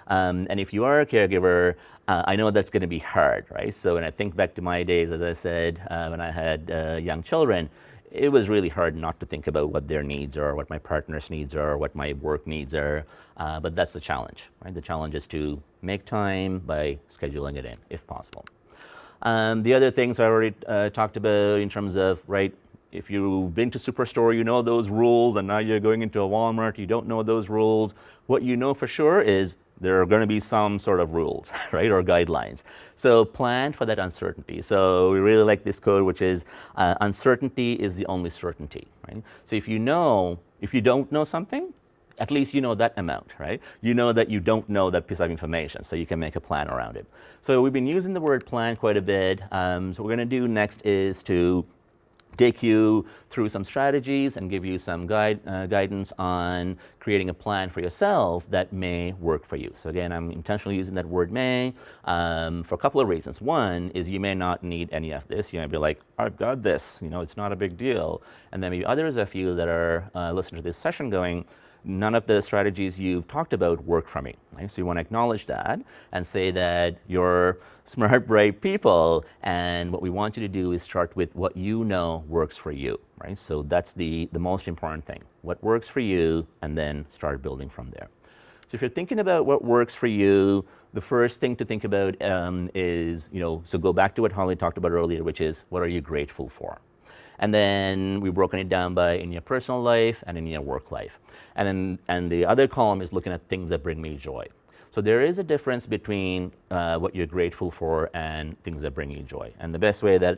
And if you are a caregiver, I know that's going to be hard, right? So when I think back to my days, as I said, when I had young children, it was really hard not to think about what their needs are, what my partner's needs are, what my work needs are. But that's the challenge, right? The challenge is to make time by scheduling it in, if possible. The other things I already talked about in terms of, right, if you've been to Superstore, you know those rules, and now you're going into a Walmart, you don't know those rules. What you know for sure is There are going to be some sort of rules, right, or guidelines. So plan for that uncertainty. So we really like this quote, which is, uncertainty is the only certainty, right? So if you don't know something, at least you know that amount, right? You know that you don't know that piece of information, so you can make a plan around it. So we've been using the word plan quite a bit. So what we're going to do next is to take you through some strategies and give you some guidance on creating a plan for yourself that may work for you. So again, I'm intentionally using that word may for a couple of reasons. One is you may not need any of this. You might be like, I've got this, it's not a big deal. And then maybe others of you that are listening to this session going, none of the strategies you've talked about work for me. Right? So you want to acknowledge that and say that you're smart, bright people, and what we want you to do is start with what you know works for you. Right? So that's the most important thing. What works for you, and then start building from there. So if you're thinking about what works for you, the first thing to think about is, so go back to what Holly talked about earlier, which is what are you grateful for? And then we've broken it down by in your personal life and in your work life. And the other column is looking at things that bring me joy. So there is a difference between what you're grateful for and things that bring you joy. And the best way that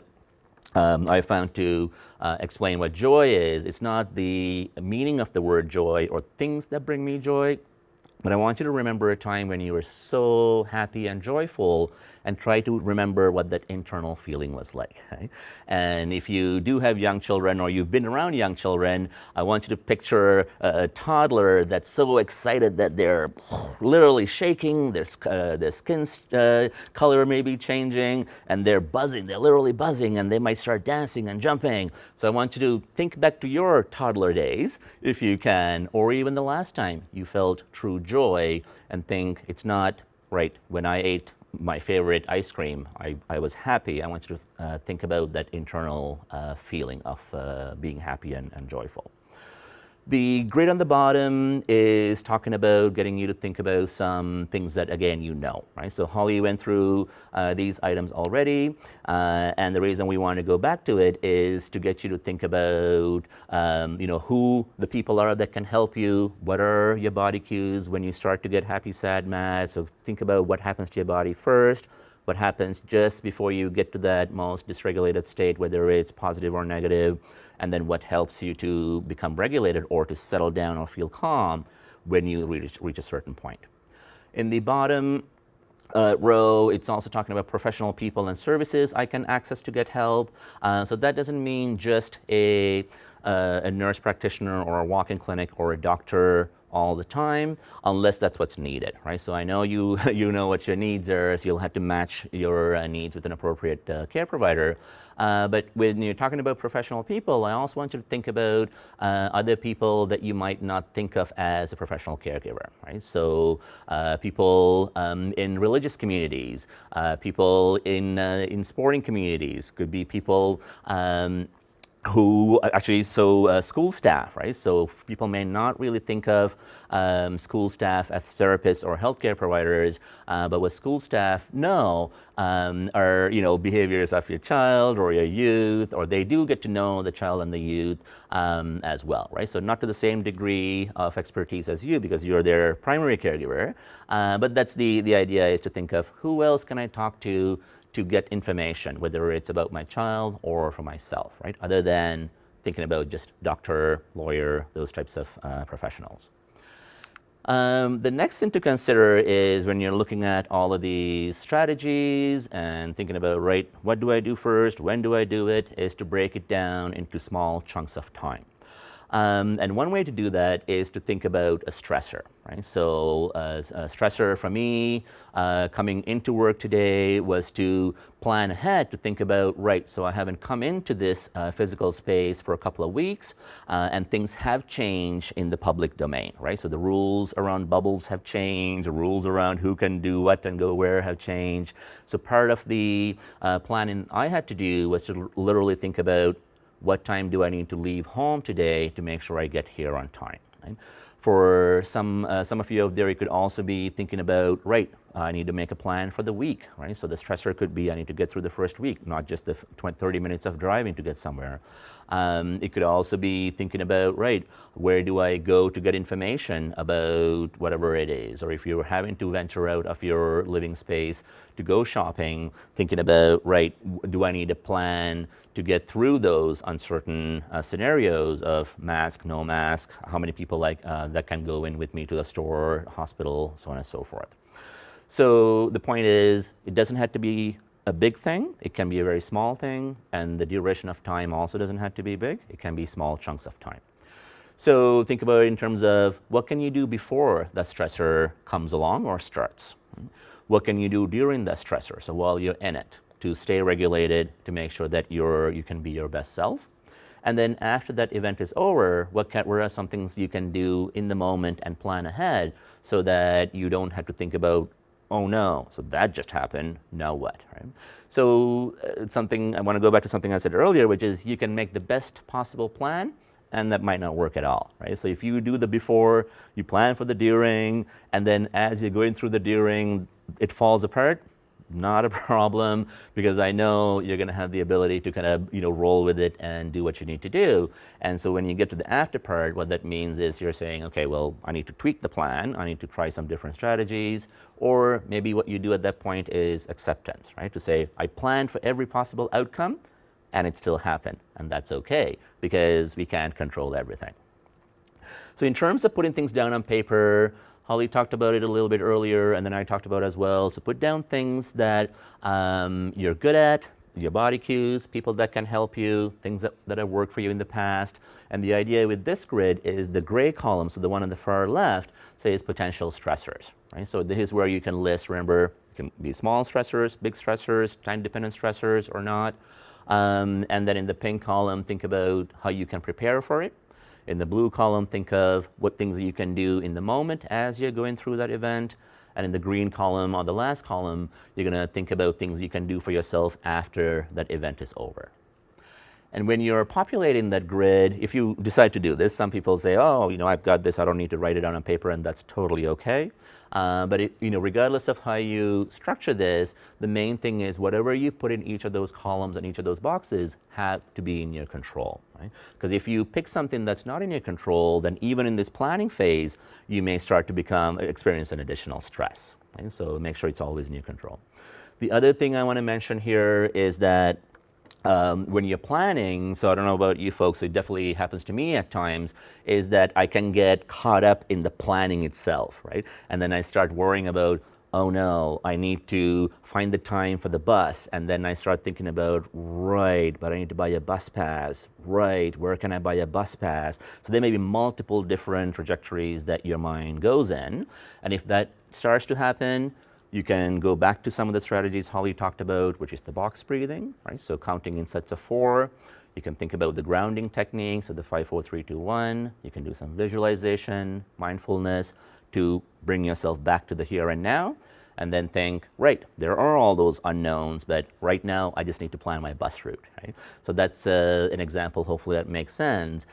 I found to explain what joy is, it's not the meaning of the word joy or things that bring me joy, but I want you to remember a time when you were so happy and joyful, and try to remember what that internal feeling was like. Right? And if you do have young children or you've been around young children, I want you to picture a toddler that's so excited that they're literally shaking, their skin's color may be changing, and they're buzzing, they're literally buzzing, and they might start dancing and jumping. So I want you to think back to your toddler days, if you can, or even the last time you felt true joy, and think it's not, right, when I ate my favorite ice cream, I was happy. I want you to think about that internal feeling of being happy and joyful. The grid on the bottom is talking about getting you to think about some things that, again, right? So Holly went through these items already, and the reason we want to go back to it is to get you to think about, who the people are that can help you. What are your body cues when you start to get happy, sad, mad? So think about what happens to your body first, what happens just before you get to that most dysregulated state, whether it's positive or negative, and then what helps you to become regulated or to settle down or feel calm when you reach a certain point. In the bottom row, it's also talking about professional people and services I can access to get help. So that doesn't mean just a nurse practitioner or a walk-in clinic or a doctor all the time, unless that's what's needed, right? So I know you know what your needs are, so you'll have to match your needs with an appropriate care provider. But when you're talking about professional people, I also want you to think about other people that you might not think of as a professional caregiver, right? So people in religious communities, people in sporting communities, could be people school staff, right? So people may not really think of school staff as therapists or healthcare providers, but what school staff know are, behaviors of your child or your youth, or they do get to know the child and the youth as well, right? So not to the same degree of expertise as you, because you're their primary caregiver, but that's the idea, is to think of who else can I talk to get information, whether it's about my child or for myself, right? Other than thinking about just doctor, lawyer, those types of professionals. The next thing to consider is when you're looking at all of these strategies and thinking about, right, what do I do first, when do I do it, is to break it down into small chunks of time. And one way to do that is to think about a stressor, right? So a stressor for me coming into work today was to plan ahead, to think about, right, so I haven't come into this physical space for a couple of weeks, and things have changed in the public domain, right? So the rules around bubbles have changed, the rules around who can do what and go where have changed. So part of the planning I had to do was to literally think about, what time do I need to leave home today to make sure I get here on time? Right? For some of you out there, you could also be thinking about, right, I need to make a plan for the week, right? So the stressor could be I need to get through the first week, not just the 30 minutes of driving to get somewhere. It could also be thinking about, right, where do I go to get information about whatever it is? Or if you're having to venture out of your living space to go shopping, thinking about, right, do I need a plan to get through those uncertain scenarios of mask, no mask, how many people that can go in with me to the store, hospital, so on and so forth. So the point is, it doesn't have to be a big thing. It can be a very small thing, and the duration of time also doesn't have to be big. It can be small chunks of time. So think about it in terms of what can you do before the stressor comes along or starts? What can you do during the stressor, so while you're in it, to stay regulated, to make sure that you can be your best self? And then after that event is over, what are some things you can do in the moment and plan ahead so that you don't have to think about, oh no, so that just happened, now what, right? So I want to go back to something I said earlier, which is you can make the best possible plan, and that might not work at all, right? So if you do the before, you plan for the during, and then as you're going through the during, it falls apart, not a problem, because I know you're going to have the ability to kind of roll with it and do what you need to do. And so when you get to the after part, what that means is you're saying, okay, well, I need to tweak the plan, I need to try some different strategies, or maybe what you do at that point is acceptance, right? To say, I planned for every possible outcome, and it still happened, and that's okay, because we can't control everything. So in terms of putting things down on paper, Holly talked about it a little bit earlier, and then I talked about it as well. So put down things that you're good at, your body cues, people that can help you, things that have worked for you in the past. And the idea with this grid is the gray column, so the one on the far left, says potential stressors, right? So this is where you can list, remember, it can be small stressors, big stressors, time-dependent stressors or not. And then in the pink column, think about how you can prepare for it. In the blue column, think of what things you can do in the moment as you're going through that event. And in the green column, on the last column, you're going to think about things you can do for yourself after that event is over. And when you're populating that grid, if you decide to do this, some people say, oh, I've got this, I don't need to write it down on paper, and that's totally okay. But regardless of how you structure this, the main thing is whatever you put in each of those columns and each of those boxes have to be in your control, right? Because if you pick something that's not in your control, then even in this planning phase, you may start to experience an additional stress, right? So make sure it's always in your control. The other thing I want to mention here is that when you're planning, so I don't know about you folks, it definitely happens to me at times, is that I can get caught up in the planning itself, right? And then I start worrying about, oh no, I need to find the time for the bus. And then I start thinking about, right, but I need to buy a bus pass. Right, where can I buy a bus pass? So there may be multiple different trajectories that your mind goes in. And if that starts to happen, you can go back to some of the strategies Holly talked about, which is the box breathing, right? So counting in sets of 4. You can think about the grounding techniques of the 5, 4, 3, 2, 1. You can do some visualization, mindfulness to bring yourself back to the here and now. And then think, right, there are all those unknowns, but right now I just need to plan my bus route, right? So that's an example, hopefully that makes sense,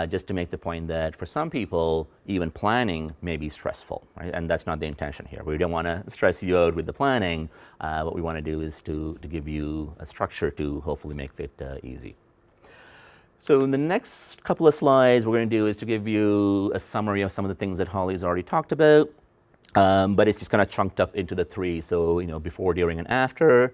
just to make the point that for some people, even planning may be stressful, right? And that's not the intention here. We don't want to stress you out with the planning. What we want to do is to give you a structure to hopefully make it easy. So in the next couple of slides, what we're going to do is to give you a summary of some of the things that Holly's already talked about. But it's just kind of chunked up into the 3. So, before, during, and after,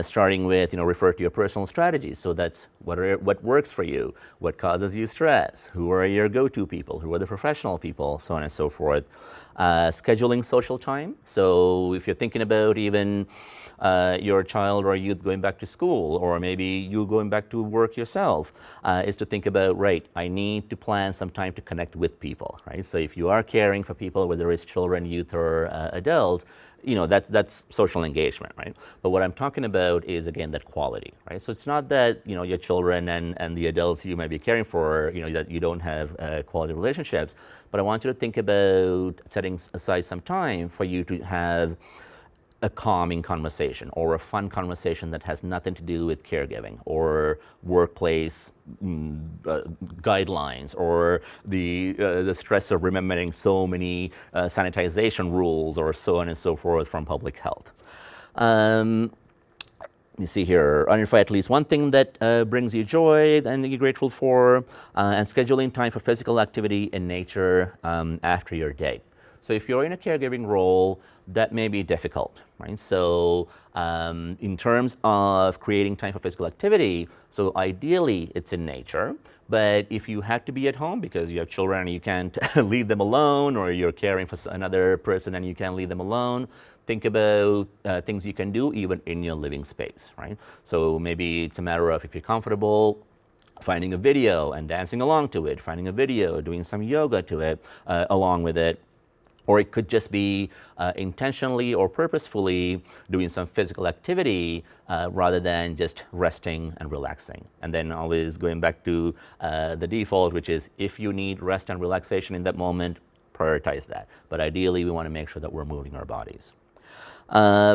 starting with, refer to your personal strategies. So that's what works for you, what causes you stress, who are your go-to people, who are the professional people, so on and so forth. Scheduling social time. So if you're thinking about even your child or youth going back to school, or maybe you going back to work yourself, is to think about, right, I need to plan some time to connect with people, right? So if you are caring for people, whether it's children, youth, or adults, that's social engagement, right? But what I'm talking about is, again, that quality, right? So it's not that, your children and the adults you might be caring for, that you don't have quality relationships, but I want you to think about setting aside some time for you to have a calming conversation or a fun conversation that has nothing to do with caregiving or workplace guidelines or the stress of remembering so many sanitization rules or so on and so forth from public health. You see here, identify at least one thing that brings you joy and you're grateful for, and scheduling time for physical activity in nature after your day. So if you're in a caregiving role, that may be difficult, right? So in terms of creating time for physical activity, so ideally it's in nature, but if you have to be at home because you have children and you can't leave them alone, or you're caring for another person and you can't leave them alone, think about things you can do even in your living space, right? So maybe it's a matter of, if you're comfortable, finding a video and dancing along to it, finding a video, doing some yoga to it, along with it. Or it could just be intentionally or purposefully doing some physical activity rather than just resting and relaxing. And then always going back to the default, which is if you need rest and relaxation in that moment, prioritize that. But ideally, we want to make sure that we're moving our bodies.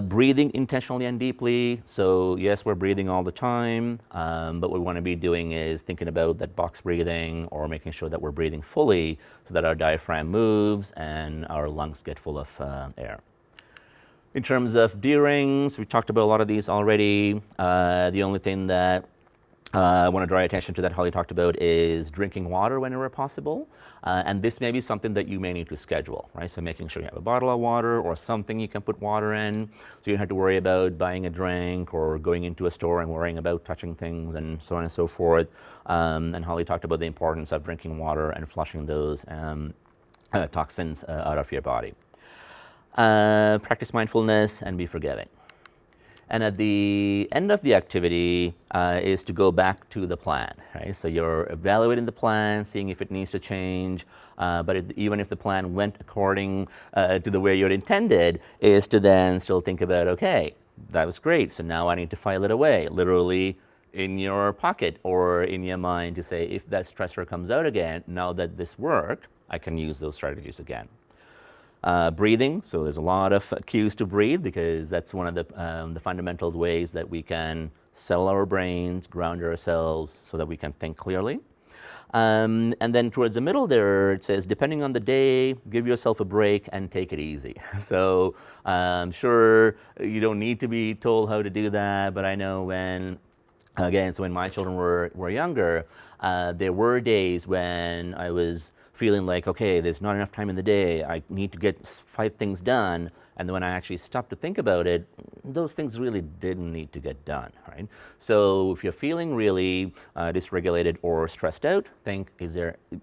Breathing intentionally and deeply. So yes, we're breathing all the time, but what we want to be doing is thinking about that box breathing, or making sure that we're breathing fully so that our diaphragm moves and our lungs get full of air. In terms of D-rings, we talked about a lot of these already. The only thing that I want to draw your attention to that Holly talked about is drinking water whenever possible. And this may be something that you may need to schedule, right? So making sure you have a bottle of water or something you can put water in, so you don't have to worry about buying a drink or going into a store and worrying about touching things and so on and so forth. And Holly talked about the importance of drinking water and flushing those toxins out of your body. Practice mindfulness and be forgiving. And at the end of the activity is to go back to the plan, right? So you're evaluating the plan, seeing if it needs to change, but even if the plan went according to the way you had intended, is to then still think about, okay, that was great, so now I need to file it away, literally in your pocket or in your mind, to say, if that stressor comes out again, now that this worked, I can use those strategies again. Breathing, so there's a lot of cues to breathe, because that's one of the fundamental ways that we can settle our brains, ground ourselves so that we can think clearly. And then towards the middle there, it says, depending on the day, give yourself a break and take it easy. So I'm sure you don't need to be told how to do that, but I know when my children were younger, there were days when I was feeling like, okay, there's not enough time in the day, I need to get 5 things done, and then when I actually stopped to think about it, those things really didn't need to get done, right? So if you're feeling really dysregulated or stressed out, think,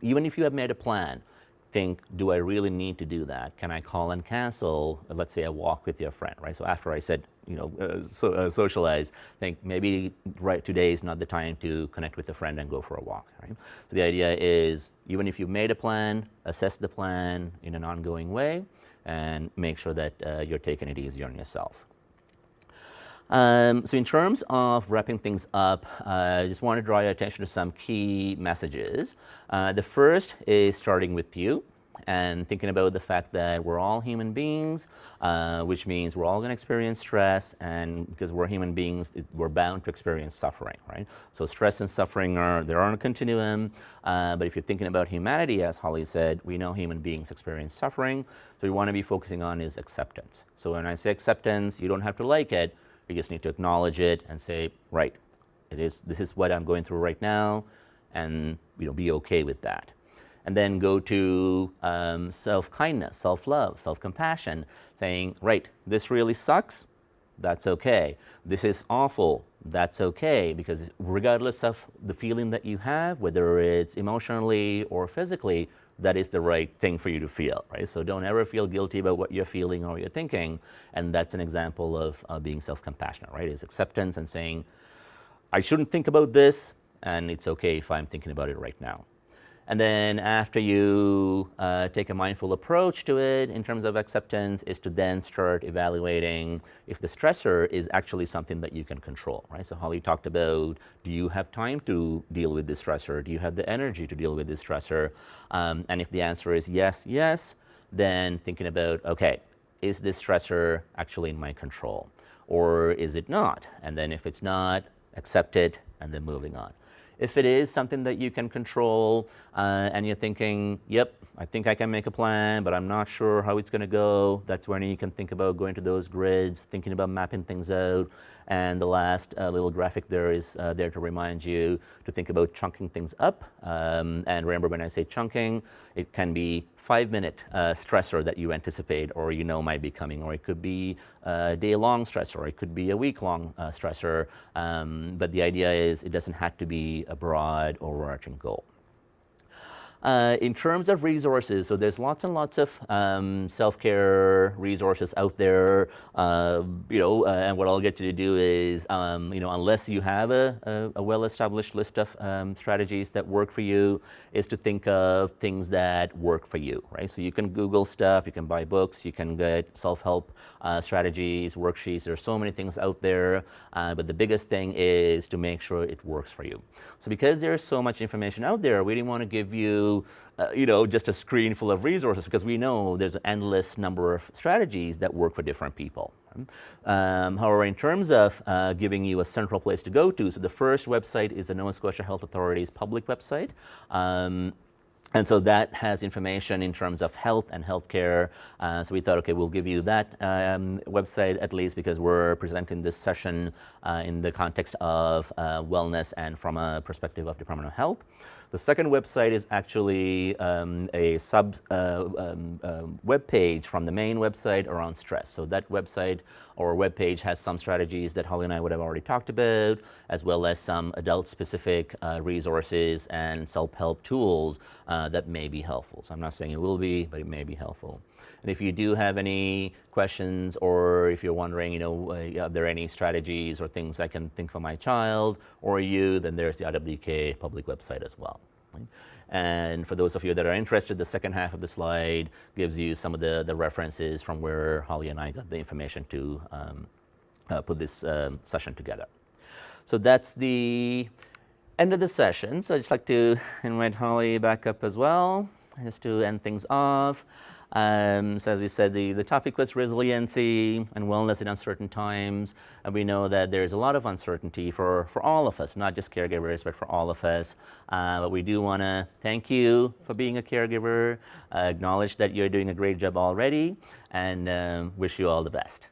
even if you have made a plan, think, do I really need to do that? Can I call and cancel, let's say, a walk with your friend, right? So after I said, socialize, think maybe today is not the time to connect with a friend and go for a walk, right? So the idea is, even if you've made a plan, assess the plan in an ongoing way and make sure that you're taking it easy on yourself. So in terms of wrapping things up, I just want to draw your attention to some key messages. The first is starting with you and thinking about the fact that we're all human beings, which means we're all going to experience stress, and because we're human beings, we're bound to experience suffering, right? So stress and suffering they're on a continuum, but if you're thinking about humanity, as Holly said, we know human beings experience suffering, so we want to be focusing on is acceptance. So when I say acceptance, you don't have to like it, you just need to acknowledge it and say, right, this is what I'm going through right now, and be okay with that. And then go to self-kindness, self-love, self-compassion, saying, right, this really sucks, that's okay. This is awful, that's okay, because regardless of the feeling that you have, whether it's emotionally or physically, that is the right thing for you to feel, right? So don't ever feel guilty about what you're feeling or you're thinking, and that's an example of being self-compassionate, right? Is acceptance and saying, I shouldn't think about this, and it's okay if I'm thinking about it right now. And then after you take a mindful approach to it in terms of acceptance, is to then start evaluating if the stressor is actually something that you can control, right? So Holly talked about, do you have time to deal with this stressor? Do you have the energy to deal with this stressor? And if the answer is yes, then thinking about, okay, is this stressor actually in my control? Or is it not? And then if it's not, accept it and then moving on. If it is something that you can control and you're thinking, yep, I think I can make a plan, but I'm not sure how it's going to go, that's when you can think about going to those grids, thinking about mapping things out. And the last little graphic there is there to remind you to think about chunking things up. And remember, when I say chunking, it can be 5-minute stressor that you anticipate or you know might be coming, or it could be a day-long stressor, or it could be a week-long stressor. But the idea is it doesn't have to be a broad, overarching goal. In terms of resources, so there's lots and lots of self-care resources out there, and what I'll get you to do is, unless you have a well-established list of strategies that work for you, is to think of things that work for you, right? So you can Google stuff, you can buy books, you can get self-help strategies, worksheets. There's so many things out there, but the biggest thing is to make sure it works for you. So because there's so much information out there, we didn't want to give you just a screen full of resources, because we know there's an endless number of strategies that work for different people. However, in terms of giving you a central place to go to, so the first website is the Nova Scotia Health Authority's public website. And so that has information in terms of health and healthcare. So we thought, okay, we'll give you that website at least, because we're presenting this session in the context of wellness and from a perspective of Department of Health. The second website is actually a web page from the main website around stress. So that website or web page has some strategies that Holly and I would have already talked about, as well as some adult-specific resources and self-help tools that may be helpful. So I'm not saying it will be, but it may be helpful. And if you do have any questions, or if you're wondering, are there any strategies or things I can think for my child or you, then there's the IWK public website as well. Right? And for those of you that are interested, the second half of the slide gives you some of the references from where Holly and I got the information to put this session together. So that's the end of the session. So I'd just like to invite Holly back up as well, just to end things off. So as we said, the topic was resiliency and wellness in uncertain times. And we know that there's a lot of uncertainty for all of us, not just caregivers, but for all of us. But we do want to thank you for being a caregiver, acknowledge that you're doing a great job already, and wish you all the best.